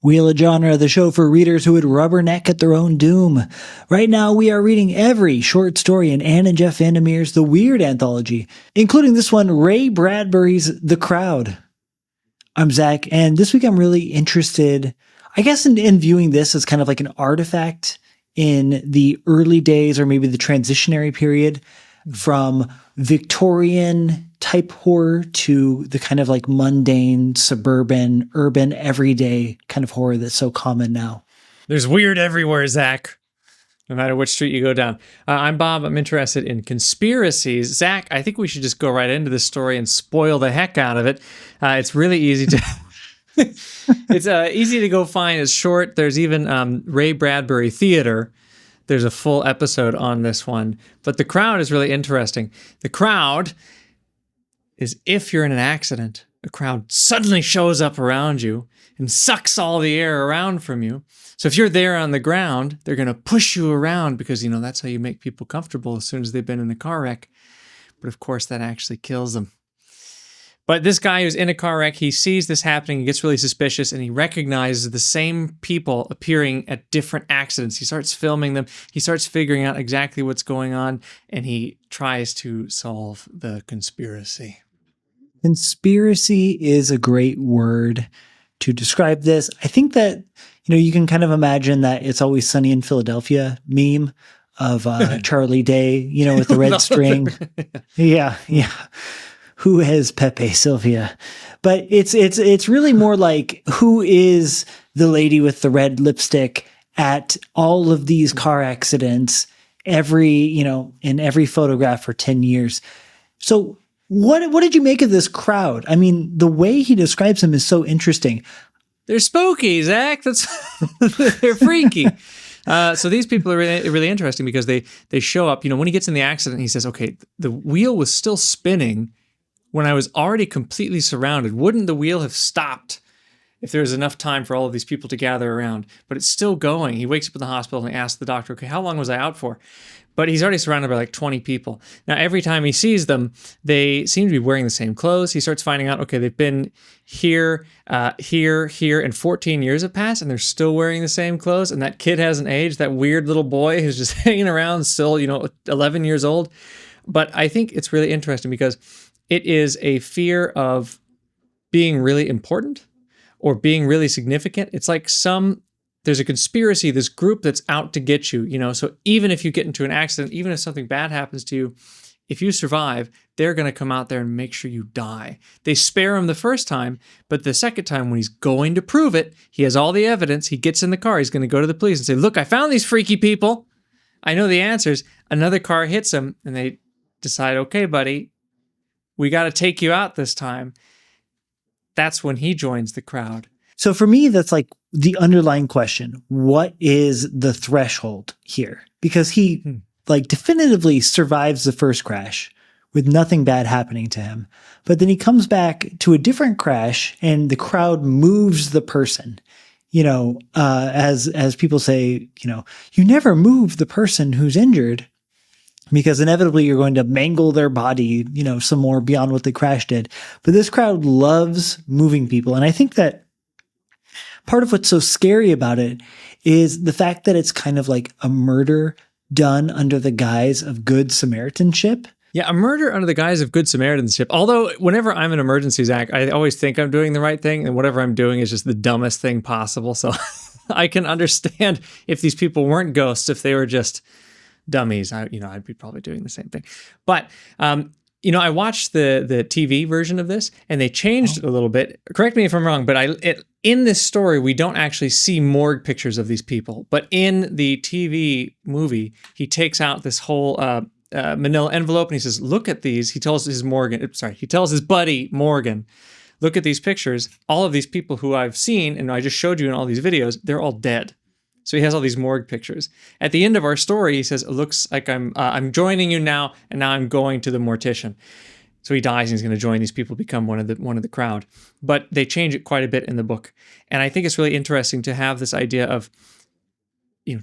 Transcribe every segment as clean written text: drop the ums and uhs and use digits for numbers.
Wheel of Genre, the show for readers who would rubberneck at their own doom. Right now, we are reading every short story in Ann and Jeff VanderMeer's The Weird Anthology, including this one, Ray Bradbury's The Crowd. I'm Zach, and this week I'm really interested, I guess, in viewing this as kind of like an artifact in the early days or maybe the transitionary period from Victorian type horror to the kind of like mundane, suburban, urban, everyday kind of horror that's so common now. There's weird everywhere, Zach, no matter which street you go down. I'm Bob. I'm interested in conspiracies. Zach, I think we should just go right into this story and spoil the heck out of it. It's really easy to... It's easy to go find. It's short. There's even Ray Bradbury Theater. There's a full episode on this one. But The Crowd is really interesting. The Crowd is if you're in an accident, a crowd suddenly shows up around you and sucks all the air around from you. So if you're there on the ground, they're going to push you around because, that's how you make people comfortable as soon as they've been in a car wreck. But of course, that actually kills them. But this guy who's in a car wreck, he sees this happening, he gets really suspicious, and he recognizes the same people appearing at different accidents. He starts filming them, he starts figuring out exactly what's going on, and he tries to solve the conspiracy. Conspiracy is a great word to describe this. I think that, you can kind of imagine that It's Always Sunny in Philadelphia meme of Charlie Day, with the red string. Yeah. Who is Pepe Sylvia? But it's really more like, who is the lady with the red lipstick at all of these car accidents in every photograph for 10 years. So what did you make of this crowd? I mean, the way he describes them is so interesting. They're spooky, Zach. They're freaky. So these people are really, really interesting because they show up. When he gets in the accident, he says, okay, the wheel was still spinning when I was already completely surrounded. Wouldn't the wheel have stopped if there was enough time for all of these people to gather around? But it's still going. He wakes up in the hospital and he asks the doctor, okay, how long was I out for? But he's already surrounded by like 20 people. Now, every time he sees them, they seem to be wearing the same clothes. He starts finding out, okay, they've been here, here, and 14 years have passed, and they're still wearing the same clothes. And that kid hasn't aged. That weird little boy who's just hanging around, still, 11 years old. But I think it's really interesting because it is a fear of being really important or being really significant. It's like there's a conspiracy, this group that's out to get you, so even if you get into an accident, even if something bad happens to you, if you survive, they're going to come out there and make sure you die. They spare him the first time, but the second time when he's going to prove it, he has all the evidence, he gets in the car, he's going to go to the police and say, look, I found these freaky people. I know the answers. Another car hits him and they decide, okay, buddy, we got to take you out this time. That's when he joins the crowd. So for me, that's like the underlying question. What is the threshold here? Because he definitively survives the first crash with nothing bad happening to him. But then he comes back to a different crash and the crowd moves the person. As people say, you never move the person who's injured, because inevitably you're going to mangle their body, some more beyond what the crash did. But this crowd loves moving people. And I think that part of what's so scary about it is the fact that it's kind of like a murder done under the guise of good Samaritanship. Yeah, a murder under the guise of good Samaritanship. Although whenever I'm in emergency, Zach, I always think I'm doing the right thing, and whatever I'm doing is just the dumbest thing possible. So I can understand if these people weren't ghosts, if they were just dummies, I'd be probably doing the same thing. But, I watched the TV version of this and they changed it a little bit. Correct me if I'm wrong, but in this story, we don't actually see morgue pictures of these people. But in the TV movie, he takes out this whole manila envelope and he says, look at these. He tells his buddy Morgan, look at these pictures. All of these people who I've seen and I just showed you in all these videos, they're all dead. So he has all these morgue pictures. At the end of our story, he says, it looks like I'm joining you now, and now I'm going to the mortician. So he dies and he's going to join these people, become one of the crowd. But they change it quite a bit in the book. And I think it's really interesting to have this idea of,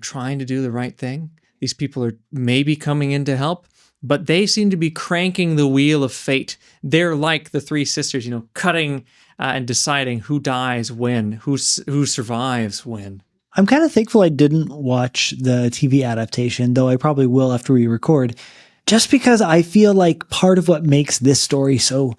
trying to do the right thing. These people are maybe coming in to help, but they seem to be cranking the wheel of fate. They're like the three sisters, cutting and deciding who dies when, who survives when. I'm kind of thankful I didn't watch the TV adaptation, though I probably will after we record, just because I feel like part of what makes this story so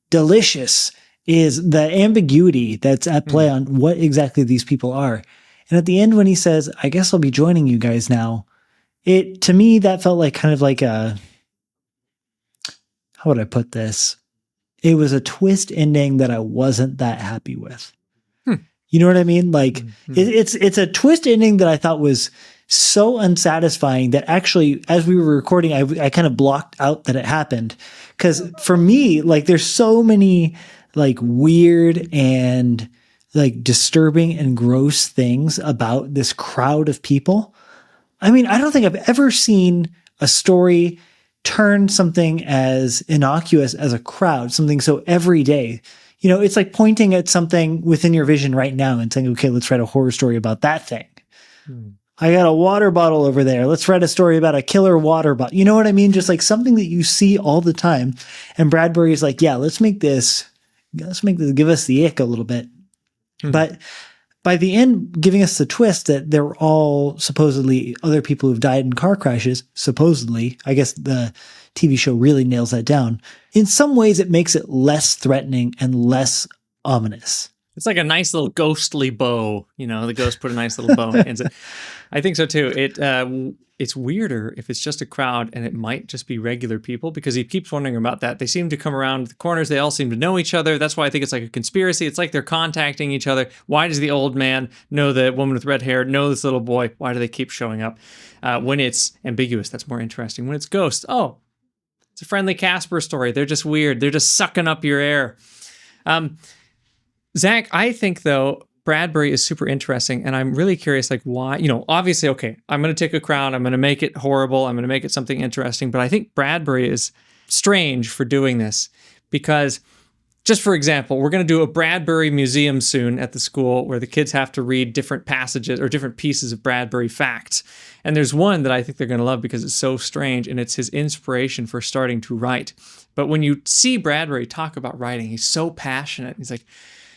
delicious is the ambiguity that's at play on what exactly these people are. And at the end, when he says, I guess I'll be joining you guys now, to me, that felt like kind of like how would I put this? It was a twist ending that I wasn't that happy with. You know what I mean? Like it's a twist ending that I thought was so unsatisfying that actually, as we were recording, I kind of blocked out that it happened. Cause for me, like there's so many like weird and like disturbing and gross things about this crowd of people. I mean, I don't think I've ever seen a story turn something as innocuous as a crowd, something so everyday. You know, it's like pointing at something within your vision right now and saying, okay, let's write a horror story about that thing. I got a water bottle over there. Let's write a story about a killer water bottle. You know what I mean? Just like something that you see all the time. And Bradbury is like, yeah, let's make this, give us the ick a little bit. But by the end, giving us the twist that they're all supposedly other people who've died in car crashes, supposedly, I guess the TV show really nails that down. In some ways, it makes it less threatening and less ominous. It's like a nice little ghostly bow. You know, the ghost put a nice little bow in it. I think so too. It's weirder if it's just a crowd and it might just be regular people, because he keeps wondering about that. They seem to come around the corners. They all seem to know each other. That's why I think it's like a conspiracy. It's like they're contacting each other. Why does the old man know the woman with red hair, know this little boy? Why do they keep showing up? When it's ambiguous, that's more interesting. When it's ghosts, oh, it's a friendly Casper story. They're just weird. They're just sucking up your air. Zach, I think, though, Bradbury is super interesting, and I'm really curious, like, why, you know, obviously, okay, I'm going to take a crowd, I'm going to make it horrible, I'm going to make it something interesting, but I think Bradbury is strange for doing this, because, just for example, we're going to do a Bradbury museum soon at the school where the kids have to read different passages or different pieces of Bradbury facts, and there's one that I think they're going to love because it's so strange, and it's his inspiration for starting to write. But when you see Bradbury talk about writing, he's so passionate. He's like,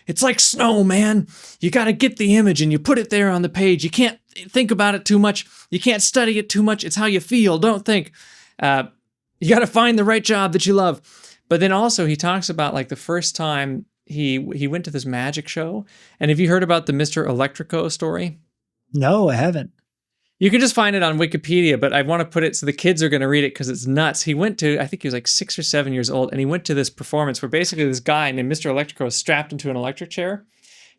it's like snow, man. You got to get the image and you put it there on the page. You can't think about it too much. You can't study it too much. It's how you feel. Don't think. You got to find the right job that you love. But then also he talks about like the first time he went to this magic show. And have you heard about the Mr. Electrico story? No, I haven't. You can just find it on Wikipedia, but I want to put it so the kids are going to read it because it's nuts. He went to, I think he was like 6 or 7 years old, and he went to this performance where basically this guy named Mr. Electrico was strapped into an electric chair.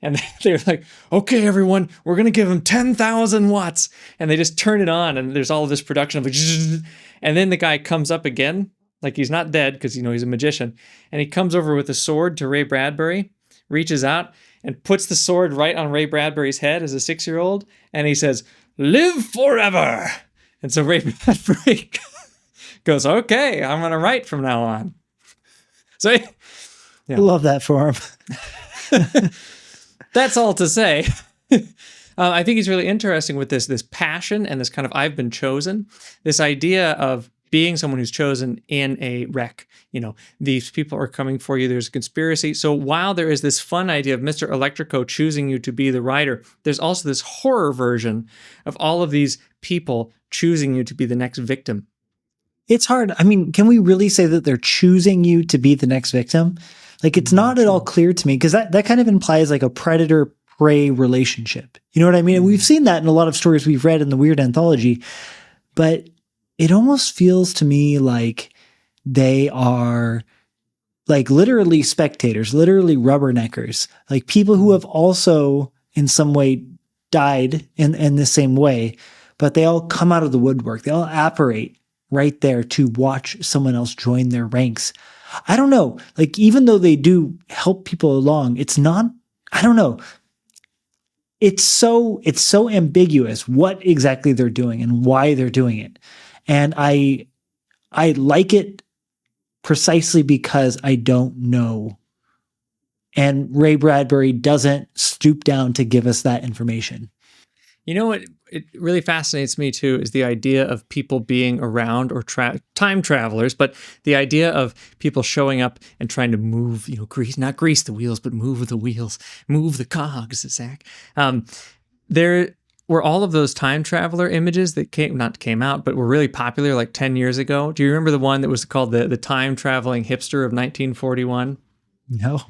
And they were like, okay, everyone, we're going to give him 10,000 watts. And they just turn it on, and there's all of this production of like, and then the guy comes up again, like he's not dead because, you know, he's a magician. And he comes over with a sword to Ray Bradbury, reaches out and puts the sword right on Ray Bradbury's head as a 6-year-old. And he says, live forever. And so Ray Bradbury goes, okay, I'm going to write from now on. So yeah. Love that for him. That's all to say. I think he's really interesting with this passion and this kind of I've been chosen, this idea of being someone who's chosen in a wreck. You know, these people are coming for you. There's a conspiracy. So while there is this fun idea of Mr. Electrico choosing you to be the writer, there's also this horror version of all of these people choosing you to be the next victim. It's hard. I mean, can we really say that they're choosing you to be the next victim? Like, it's not at all clear to me, because that kind of implies like a predator-prey relationship. You know what I mean? And we've seen that in a lot of stories we've read in the Weird Anthology, but it almost feels to me like they are like literally spectators, literally rubberneckers, like people who have also in some way died in the same way, but they all come out of the woodwork. They all apparate right there to watch someone else join their ranks. I don't know. Like, even though they do help people along, it's not, I don't know. It's so ambiguous what exactly they're doing and why they're doing it. And I like it precisely because I don't know. And Ray Bradbury doesn't stoop down to give us that information. You know what? It really fascinates me too is the idea of people being around or time travelers, but the idea of people showing up and trying to move, not grease the wheels, but move the wheels, move the cogs, Zach. There were all of those time traveler images that came out, but were really popular like 10 years ago. Do you remember the one that was called the time traveling hipster of 1941? No.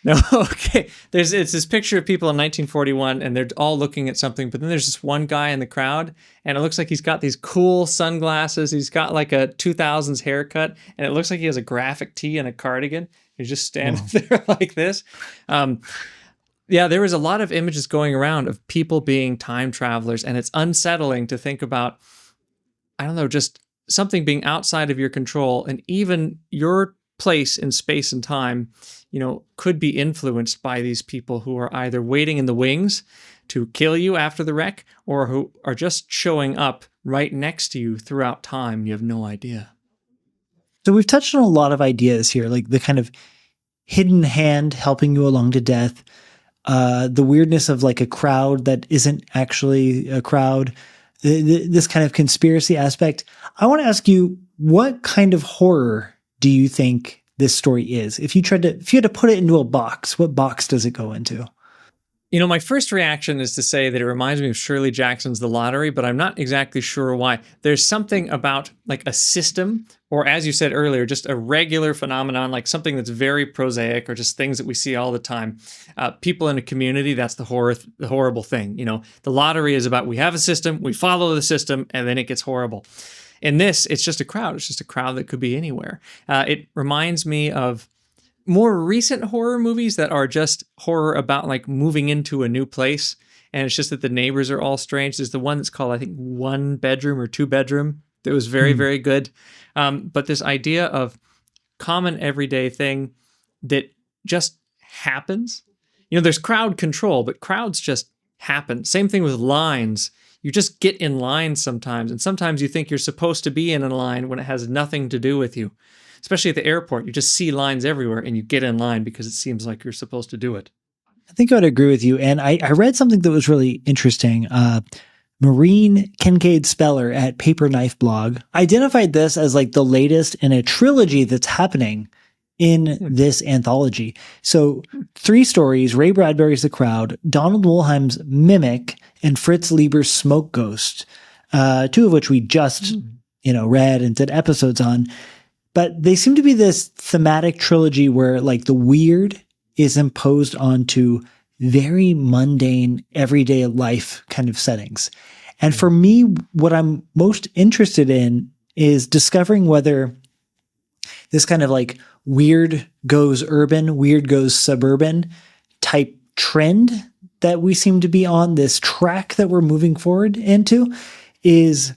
No, okay. It's this picture of people in 1941, and they're all looking at something, but then there's this one guy in the crowd, and it looks like he's got these cool sunglasses. He's got like a 2000s haircut, and it looks like he has a graphic tee and a cardigan. He's just standing there like this. Yeah, there was a lot of images going around of people being time travelers, and it's unsettling to think about, I don't know, just something being outside of your control, and even your place in space and time, could be influenced by these people who are either waiting in the wings to kill you after the wreck, or who are just showing up right next to you throughout time. You have no idea. So we've touched on a lot of ideas here, like the kind of hidden hand helping you along to death, the weirdness of like a crowd that isn't actually a crowd, this kind of conspiracy aspect. I want to ask you, what kind of horror do you think this story is? If you had to put it into a box, what box does it go into? My first reaction is to say that it reminds me of Shirley Jackson's The Lottery, but I'm not exactly sure why. There's something about like a system, or as you said earlier, just a regular phenomenon, like something that's very prosaic, or just things that we see all the time. People in a community, that's the horrible thing. The lottery is about, we have a system, we follow the system, and then it gets horrible. In this, it's just a crowd. It's just a crowd that could be anywhere. It reminds me of more recent horror movies that are just horror about like moving into a new place. And it's just that the neighbors are all strange. There's the one that's called, I think, 1 Bedroom or 2 Bedroom. That was very, very good. But this idea of common everyday thing that just happens. There's crowd control, but crowds just happen. Same thing with lines. You just get in line sometimes, and sometimes you think you're supposed to be in a line when it has nothing to do with you. Especially at the airport, you just see lines everywhere, and you get in line because it seems like you're supposed to do it. I think I would agree with you. And I read something that was really interesting. Maureen Kincaid Speller at Paper Knife Blog identified this as like the latest in a trilogy that's happening in this anthology. So 3 stories: Ray Bradbury's The Crowd, Donald Wollheim's Mimic, and Fritz Lieber's Smoke Ghost, 2 of which we just, read and did episodes on. But they seem to be this thematic trilogy where like the weird is imposed onto very mundane, everyday life kind of settings. And for me, what I'm most interested in is discovering whether this kind of like weird goes urban, weird goes suburban type trend that we seem to be on, this track that we're moving forward into, is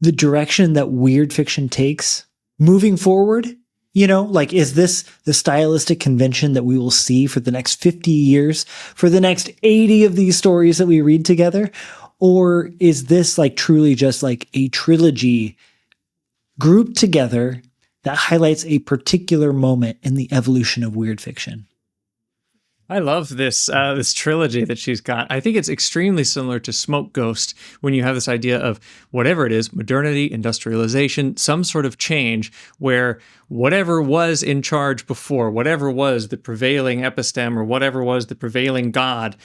the direction that weird fiction takes moving forward. Is this the stylistic convention that we will see for the next 50 years, for the next 80 of these stories that we read together? Or is this like truly just like a trilogy grouped together that highlights a particular moment in the evolution of weird fiction? I love this trilogy that she's got. I think it's extremely similar to Smoke Ghost when you have this idea of whatever it is, modernity, industrialization, some sort of change where whatever was in charge before, whatever was the prevailing episteme or whatever was the prevailing god,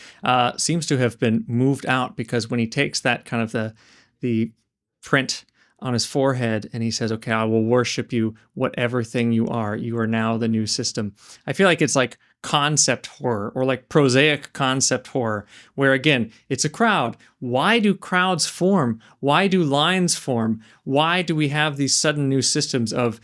seems to have been moved out, because when he takes that kind of the print on his forehead and he says, okay, I will worship you, whatever thing you are now the new system. I feel like it's like concept horror, or like prosaic concept horror, where again, it's a crowd. Why do crowds form? Why do lines form? Why do we have these sudden new systems of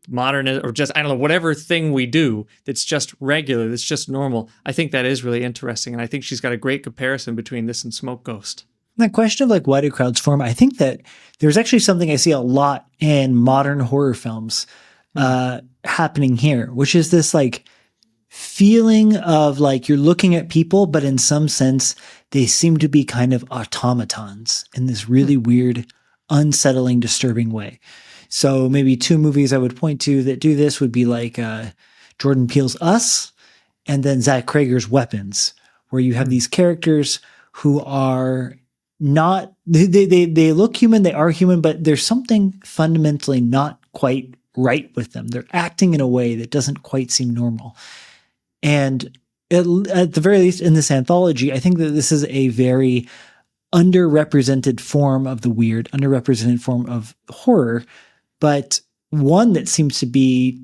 modern, or just, I don't know, whatever thing we do that's just regular, that's just normal? I think that is really interesting. And I think she's got a great comparison between this and Smoke Ghost. That question of like, why do crowds form? I think that there's actually something I see a lot in modern horror films happening here, which is this like feeling of like you're looking at people, but in some sense, they seem to be kind of automatons in this really weird, unsettling, disturbing way. So maybe 2 movies I would point to that do this would be like Jordan Peele's Us, and then Zach Crager's Weapons, where you have these characters who are not, they look human, they are human, but there's something fundamentally not quite right with them. They're acting in a way that doesn't quite seem normal. And at the very least in this anthology, I think that this is a very underrepresented form of the weird, underrepresented form of horror, but one that seems to be,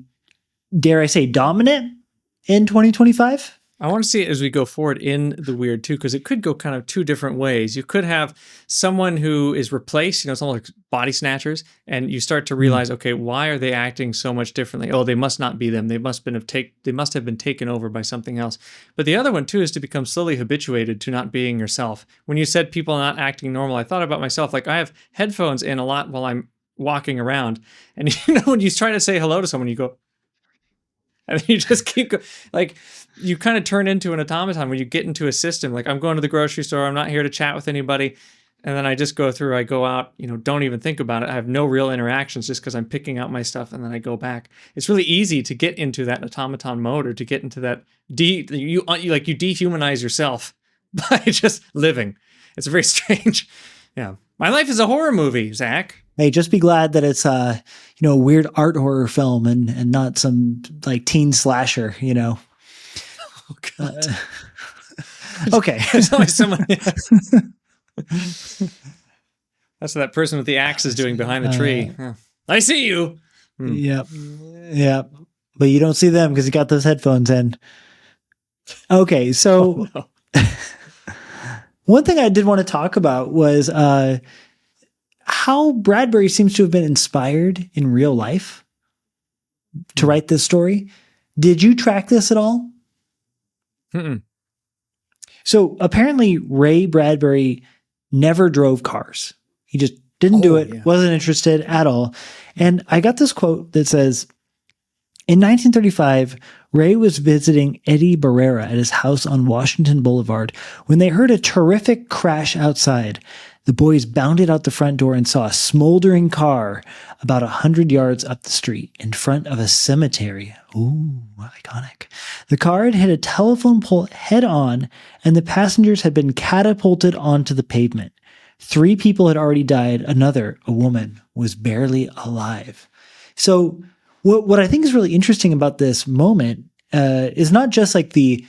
dare I say, dominant in 2025. I want to see it as we go forward in the weird too, because it could go kind of two different ways. You could have someone who is replaced, it's almost like body snatchers, and you start to realize, okay, why are they acting so much differently? Oh, they must not be them. They must have been taken over by something else. But the other one too is to become slowly habituated to not being yourself. When you said people not acting normal, I thought about myself. Like I have headphones in a lot while I'm walking around, and when you try to say hello to someone, you go. And you just keep going. Like you kind of turn into an automaton when you get into a system. Like I'm going to the grocery store. I'm not here to chat with anybody. And then I just go through, I go out, don't even think about it. I have no real interactions just because I'm picking out my stuff and then I go back. It's really easy to get into that automaton mode or to get into that you dehumanize yourself by just living. It's very strange. Yeah. My life is a horror movie, Zach. Hey, just be glad that it's a weird art horror film and not some like teen slasher, Oh God. Okay. There's always someone. That's what that person with the axe is doing behind the tree. I see you. Yep. But you don't see them because you got those headphones in. Okay, so one thing I did want to talk about was how Bradbury seems to have been inspired in real life to write this story. Did you track this at all? Mm-mm. So apparently Ray Bradbury never drove cars. He just didn't do it, wasn't interested at all. And I got this quote that says, in 1935, Ray was visiting Eddie Barrera at his house on Washington Boulevard when they heard a terrific crash outside. The boys bounded out the front door and saw a smoldering car about 100 yards up the street in front of a cemetery. Ooh, iconic. The car had hit a telephone pole head on, and the passengers had been catapulted onto the pavement. 3 people had already died. Another, a woman, was barely alive. So what I think is really interesting about this moment is not just like the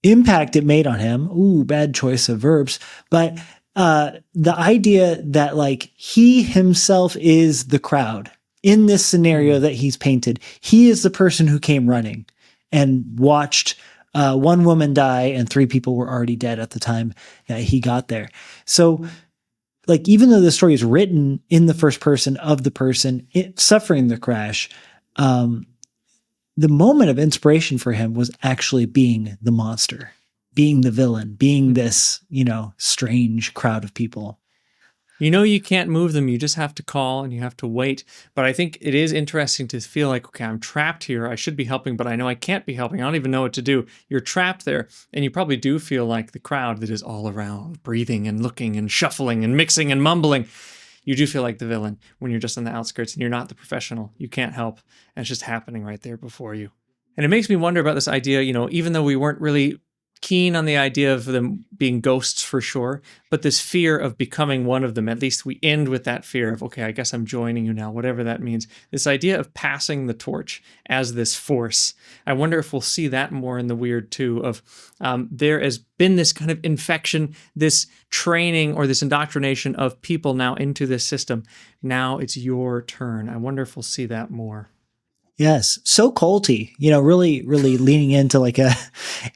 impact it made on him. Ooh, bad choice of verbs. But the idea that like he himself is the crowd in this scenario that he's painted. He is the person who came running and watched one woman die and 3 people were already dead at the time that he got there. So like, even though the story is written in the first person of the person suffering the crash, the moment of inspiration for him was actually being the monster, being the villain, being this, strange crowd of people. You can't move them. You just have to call and you have to wait. But I think it is interesting to feel like, okay, I'm trapped here. I should be helping, but I know I can't be helping. I don't even know what to do. You're trapped there. And you probably do feel like the crowd that is all around, breathing and looking and shuffling and mixing and mumbling. You do feel like the villain when you're just on the outskirts and you're not the professional. You can't help. And it's just happening right there before you. And it makes me wonder about this idea, even though we weren't really keen on the idea of them being ghosts for sure, but this fear of becoming one of them, at least we end with that fear of, okay, I guess I'm joining you now, whatever that means. This idea of passing the torch as this force. I wonder if we'll see that more in the weird too, of there has been this kind of infection, this training or this indoctrination of people now into this system. Now it's your turn. I wonder if we'll see that more. Yes. So culty, really, really leaning into like a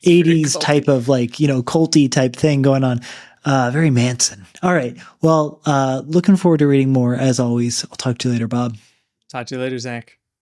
80s type of like, culty type thing going on. Very Manson. All right. Well, looking forward to reading more as always. I'll talk to you later, Bob. Talk to you later, Zach.